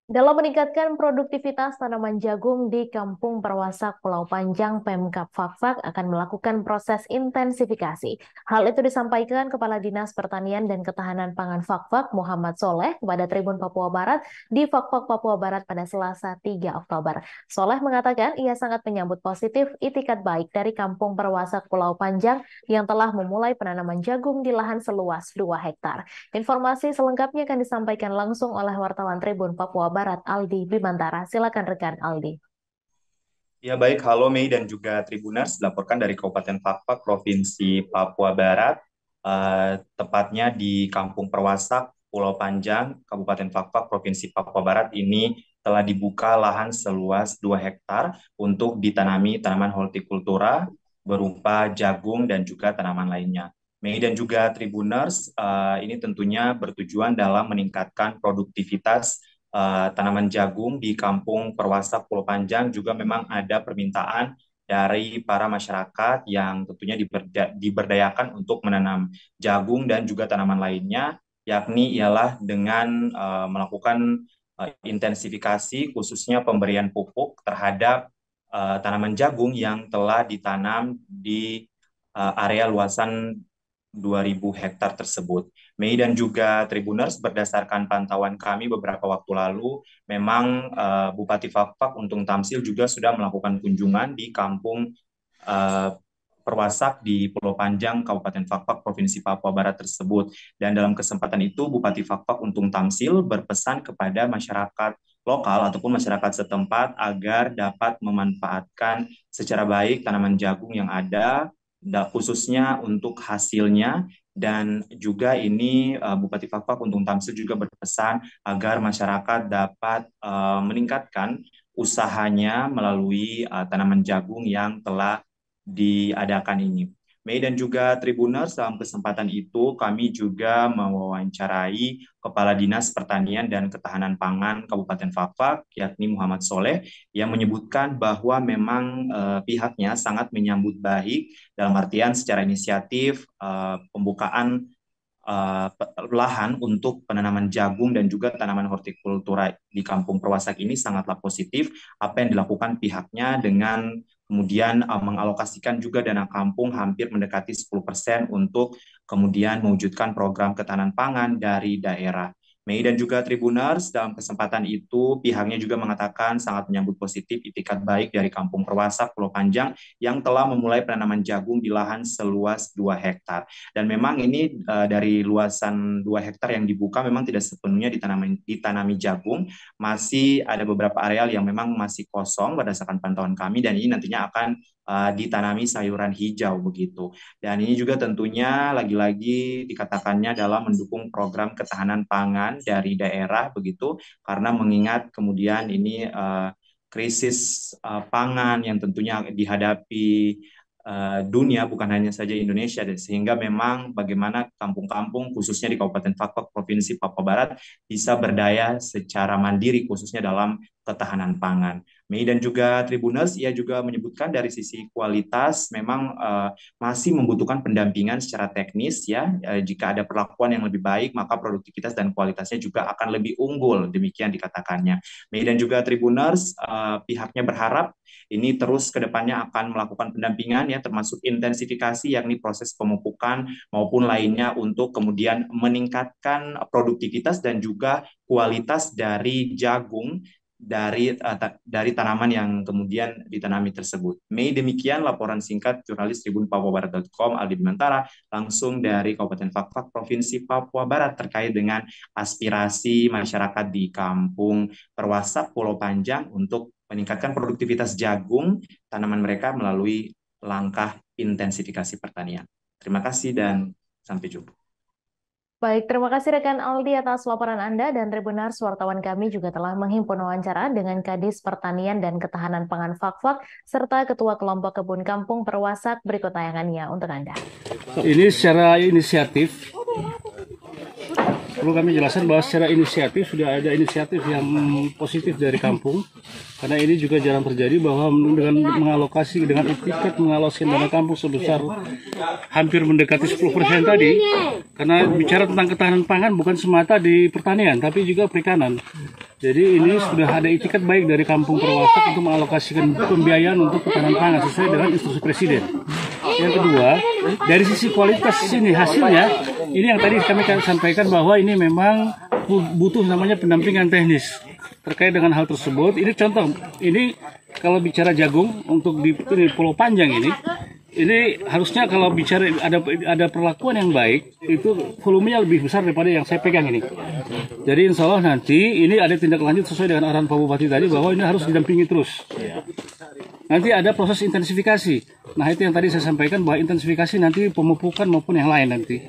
Dalam meningkatkan produktivitas tanaman jagung di Kampung Perwasak Pulau Panjang, Pemkab Fakfak akan melakukan proses intensifikasi. Hal itu disampaikan Kepala Dinas Pertanian dan Ketahanan Pangan Fakfak Muhammad Soleh kepada Tribun Papua Barat di Fakfak Papua Barat pada Selasa 3 Oktober. Soleh mengatakan ia sangat menyambut positif itikat baik dari Kampung Perwasak Pulau Panjang yang telah memulai penanaman jagung di lahan seluas 2 hektar. Informasi selengkapnya akan disampaikan langsung oleh wartawan Tribun Papua Barat Aldi Bimantara. Silakan rekan Aldi. Ya baik, halo Mei dan juga Tribuners, dilaporkan dari Kabupaten Fakfak, Provinsi Papua Barat, tepatnya di Kampung Perwasak, Pulau Panjang, Kabupaten Fakfak, Provinsi Papua Barat ini telah dibuka lahan seluas 2 hektar untuk ditanami tanaman hortikultura berupa jagung dan juga tanaman lainnya. Mei dan juga Tribuners, ini tentunya bertujuan dalam meningkatkan produktivitas tanaman jagung di Kampung Perwasak Pulau Panjang juga memang ada permintaan dari para masyarakat yang tentunya diberdayakan untuk menanam jagung dan juga tanaman lainnya, yakni ialah dengan melakukan intensifikasi khususnya pemberian pupuk terhadap tanaman jagung yang telah ditanam di area luasan 2.000 hektar tersebut. Mei dan juga Tribuners, berdasarkan pantauan kami beberapa waktu lalu, memang Bupati Fakfak Untung Tamsil juga sudah melakukan kunjungan di kampung uh, Perwasak di Pulau Panjang, Kabupaten Fakfak, Provinsi Papua Barat tersebut. Dan dalam kesempatan itu, Bupati Fakfak Untung Tamsil berpesan kepada masyarakat lokal ataupun masyarakat setempat agar dapat memanfaatkan secara baik tanaman jagung yang ada, khususnya untuk hasilnya. Dan juga ini Bupati Fakfak Untung Tamsil juga berpesan agar masyarakat dapat meningkatkan usahanya melalui tanaman jagung yang telah diadakan ini. Mei dan juga Tribuners, dalam kesempatan itu kami juga mewawancarai Kepala Dinas Pertanian dan Ketahanan Pangan Kabupaten Fakfak, yakni Muhammad Soleh, yang menyebutkan bahwa memang pihaknya sangat menyambut baik dalam artian secara inisiatif pembukaan uh, lahan untuk penanaman jagung dan juga tanaman hortikultura di Kampung Perwasak ini sangatlah positif. Apa yang dilakukan pihaknya dengan kemudian mengalokasikan juga dana kampung hampir mendekati 10% untuk kemudian mewujudkan program ketahanan pangan dari daerah. Mei dan juga Tribuners, dalam kesempatan itu pihaknya juga mengatakan sangat menyambut positif itikat baik dari Kampung Perwasak Pulau Panjang yang telah memulai penanaman jagung di lahan seluas 2 hektar. Dan memang ini dari luasan 2 hektar yang dibuka memang tidak sepenuhnya ditanami jagung, masih ada beberapa areal yang memang masih kosong berdasarkan pantauan kami dan ini nantinya akan ditanami sayuran hijau begitu. Dan ini juga tentunya lagi-lagi dikatakannya dalam mendukung program ketahanan pangan dari daerah begitu, karena mengingat kemudian ini krisis pangan yang tentunya dihadapi dunia, bukan hanya saja Indonesia, sehingga memang bagaimana kampung-kampung khususnya di Kabupaten Fakfak Provinsi Papua Barat bisa berdaya secara mandiri khususnya dalam ketahanan pangan. Mei dan juga Tribuners, ia juga menyebutkan dari sisi kualitas memang masih membutuhkan pendampingan secara teknis ya. Jika ada perlakuan yang lebih baik, maka produktivitas dan kualitasnya juga akan lebih unggul, demikian dikatakannya. Mei dan juga Tribuners, pihaknya berharap ini terus ke depannya akan melakukan pendampingan ya termasuk intensifikasi yakni proses pemupukan maupun lainnya untuk kemudian meningkatkan produktivitas dan juga kualitas dari jagung dari tanaman yang kemudian ditanami tersebut. Mei, demikian laporan singkat jurnalis Tribun Papua Barat.com Aldi Bimantara langsung dari Kabupaten Fakfak Provinsi Papua Barat terkait dengan aspirasi masyarakat di Kampung Perwasak Pulau Panjang untuk meningkatkan produktivitas jagung tanaman mereka melalui langkah intensifikasi pertanian. Terima kasih dan sampai jumpa. Baik, terima kasih rekan Aldi atas laporan Anda dan Tribunars wartawan kami juga telah menghimpun wawancara dengan Kadis Pertanian dan Ketahanan Pangan Fakfak serta Ketua Kelompok Kebun Kampung Perwasak berikut tayangannya untuk Anda. Ini secara inisiatif, perlu kami jelaskan bahwa secara inisiatif sudah ada inisiatif yang positif dari kampung, karena ini juga jarang terjadi bahwa dengan mengalokasi, dengan etiket mengalokasi dana kampung sebesar hampir mendekati 10% tadi, karena bicara tentang ketahanan pangan bukan semata di pertanian, tapi juga perikanan. Jadi ini sudah ada itikat baik dari Kampung Perwasak untuk mengalokasikan pembiayaan untuk ketahanan pangan sesuai dengan instruksi Presiden. Yang kedua, dari sisi kualitas ini hasilnya, ini yang tadi kami sampaikan bahwa ini memang butuh namanya pendampingan teknis terkait dengan hal tersebut. Ini contoh, ini kalau bicara jagung untuk di Pulau Panjang ini harusnya kalau bicara ada perlakuan yang baik, itu volumenya lebih besar daripada yang saya pegang ini. Jadi insya Allah nanti ini ada tindak lanjut sesuai dengan arahan Pak Bupati tadi bahwa ini harus didampingi terus. Nanti ada proses intensifikasi. Nah itu yang tadi saya sampaikan bahwa intensifikasi nanti pemupukan maupun yang lain nanti.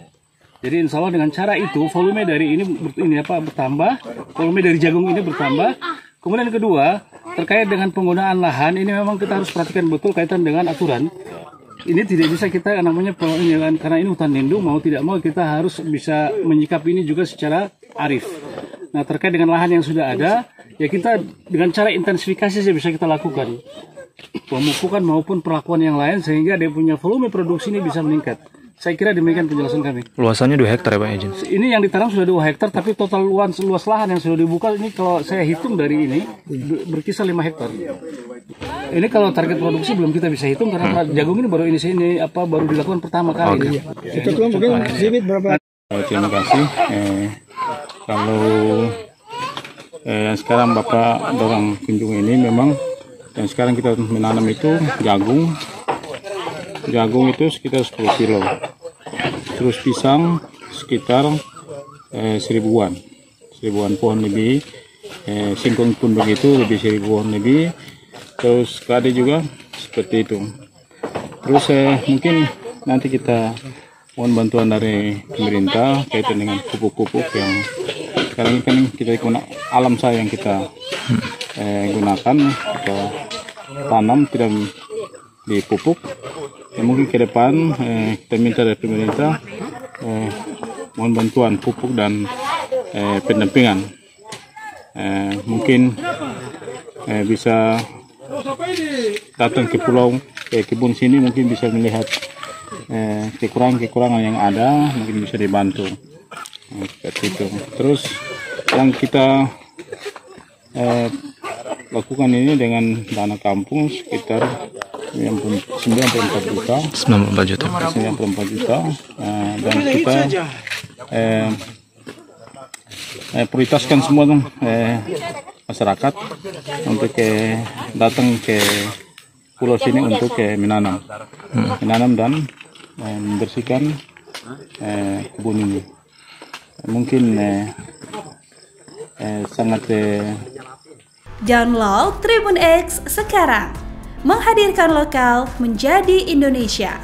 Jadi insya Allah dengan cara itu volume dari ini bertambah, volume dari jagung ini bertambah. Kemudian kedua, terkait dengan penggunaan lahan ini memang kita harus perhatikan betul kaitan dengan aturan. Ini tidak bisa kita namanya karena ini hutan lindung, mau tidak mau kita harus bisa menyikapi ini juga secara arif. Nah terkait dengan lahan yang sudah ada, ya kita dengan cara intensifikasi saja bisa kita lakukan pemupukan maupun perlakuan yang lain sehingga dia punya volume produksi ini bisa meningkat. Saya kira demikian penjelasan kami. Luasannya 2 hektar ya Pak Izin? Ini yang ditanam sudah 2 hektar, tapi total luas lahan yang sudah dibuka ini kalau saya hitung dari ini berkisar 5 hektar. Ini kalau target produksi belum kita bisa hitung karena jagung ini baru dilakukan pertama kali. Terima kasih. Kalau sekarang Bapak dorong kunjung ini memang dan sekarang kita menanam itu jagung itu sekitar 10 kilo, terus pisang sekitar 1000-an pohon lebih, singkong pun begitu lebih 1000 pohon lebih, terus kade juga seperti itu. Terus mungkin nanti kita mohon bantuan dari pemerintah kaitan dengan pupuk-pupuk yang sekarang ini kan kita guna alam saya yang kita gunakan, kita tanam tidak dipupuk. Ya, mungkin ke depan kita minta dari pemerintah mohon bantuan pupuk dan pendampingan. Mungkin bisa datang ke kebun sini, mungkin bisa melihat kekurangan yang ada, mungkin bisa dibantu seperti itu. Terus yang kita lakukan ini dengan dana kampung sekitar 94 juta. Dan kita prioritaskan semua masyarakat untuk datang ke pulau sini untuk menanam dan membersihkan kebun ini. Mungkin sangat download Tribun X sekarang, menghadirkan lokal menjadi Indonesia.